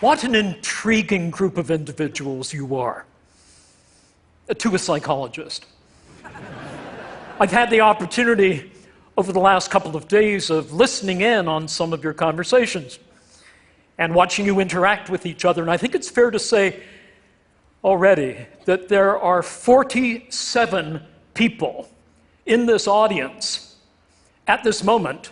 What an intriguing group of individuals you are. To a psychologist. I've had the opportunity over the last couple of days of listening in on some of your conversations and watching you interact with each other, and I think it's fair to say already that there are 47 people in this audience at this moment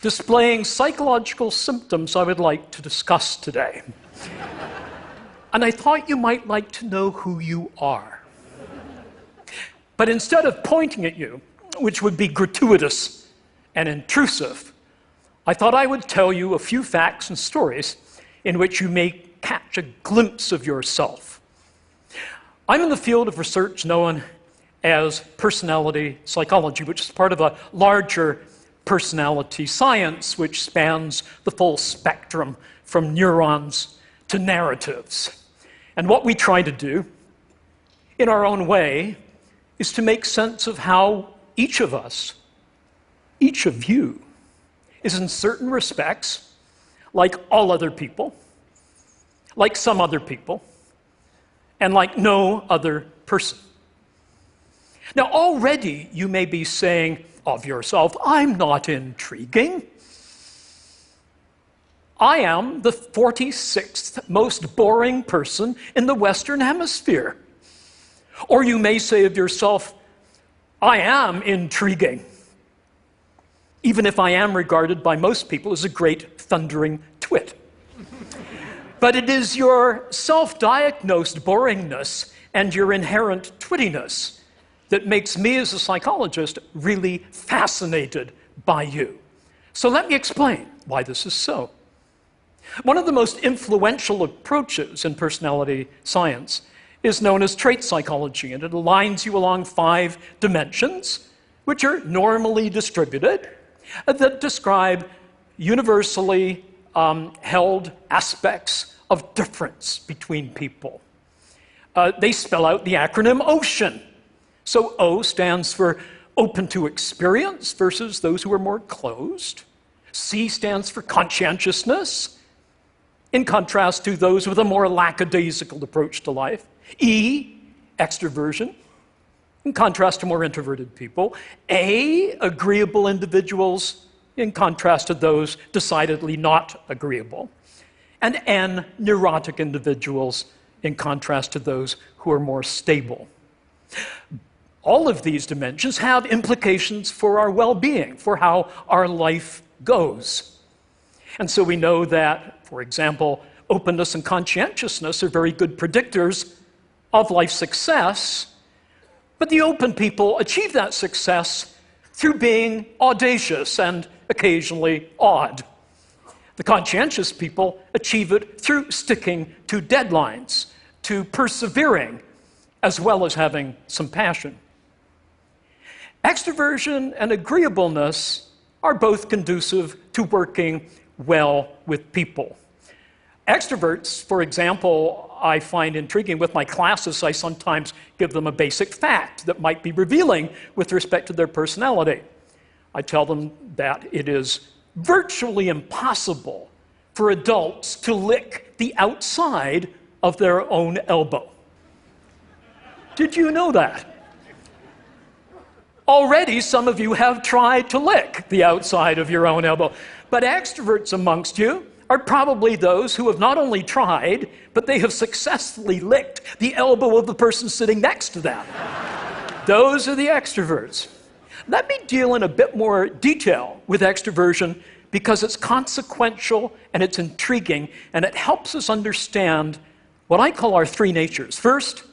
displaying psychological symptoms I would like to discuss today. And I thought you might like to know who you are. But instead of pointing at you, which would be gratuitous and intrusive, I thought I would tell you a few facts and stories in which you may catch a glimpse of yourself. I'm in the field of research known as personality psychology, which is part of a larger personality science which spans the full spectrum from neurons to narratives. And what we try to do, in our own way, is to make sense of how each of us, each of you, is in certain respects like all other people, like some other people, and like no other person. Now, already you may be saying of yourself, I'm not intriguing. I am the 46th most boring person in the Western Hemisphere. Or you may say of yourself, I am intriguing, even if I am regarded by most people as a great thundering twit. But it is your self-diagnosed boringness and your inherent twittiness that makes me as a psychologist really fascinated by you. So let me explain why this is so. One of the most influential approaches in personality science is known as trait psychology, and it aligns you along 5 dimensions, which are normally distributed, that describe universally held aspects of difference between people. They spell out the acronym OCEAN. So O stands for open to experience versus those who are more closed. C stands for conscientiousness, in contrast to those with a more lackadaisical approach to life. E, extroversion, in contrast to more introverted people. A, agreeable individuals, in contrast to those decidedly not agreeable. And N, neurotic individuals, in contrast to those who are more stable. All of these dimensions have implications for our well-being, for how our life goes. And so we know that, for example, openness and conscientiousness are very good predictors of life success, but the open people achieve that success through being audacious and occasionally odd. The conscientious people achieve it through sticking to deadlines, to persevering, as well as having some passion. Extroversion and agreeableness are both conducive to working well with people. Extroverts, for example, I find intriguing. With my classes, I sometimes give them a basic fact that might be revealing with respect to their personality. I tell them that it is virtually impossible for adults to lick the outside of their own elbow. Did you know that? Already, some of you have tried to lick the outside of your own elbow. But extroverts amongst you are probably those who have not only tried, but they have successfully licked the elbow of the person sitting next to them. Those are the extroverts. Let me deal in a bit more detail with extroversion because it's consequential and it's intriguing and it helps us understand what I call our 3 natures. First,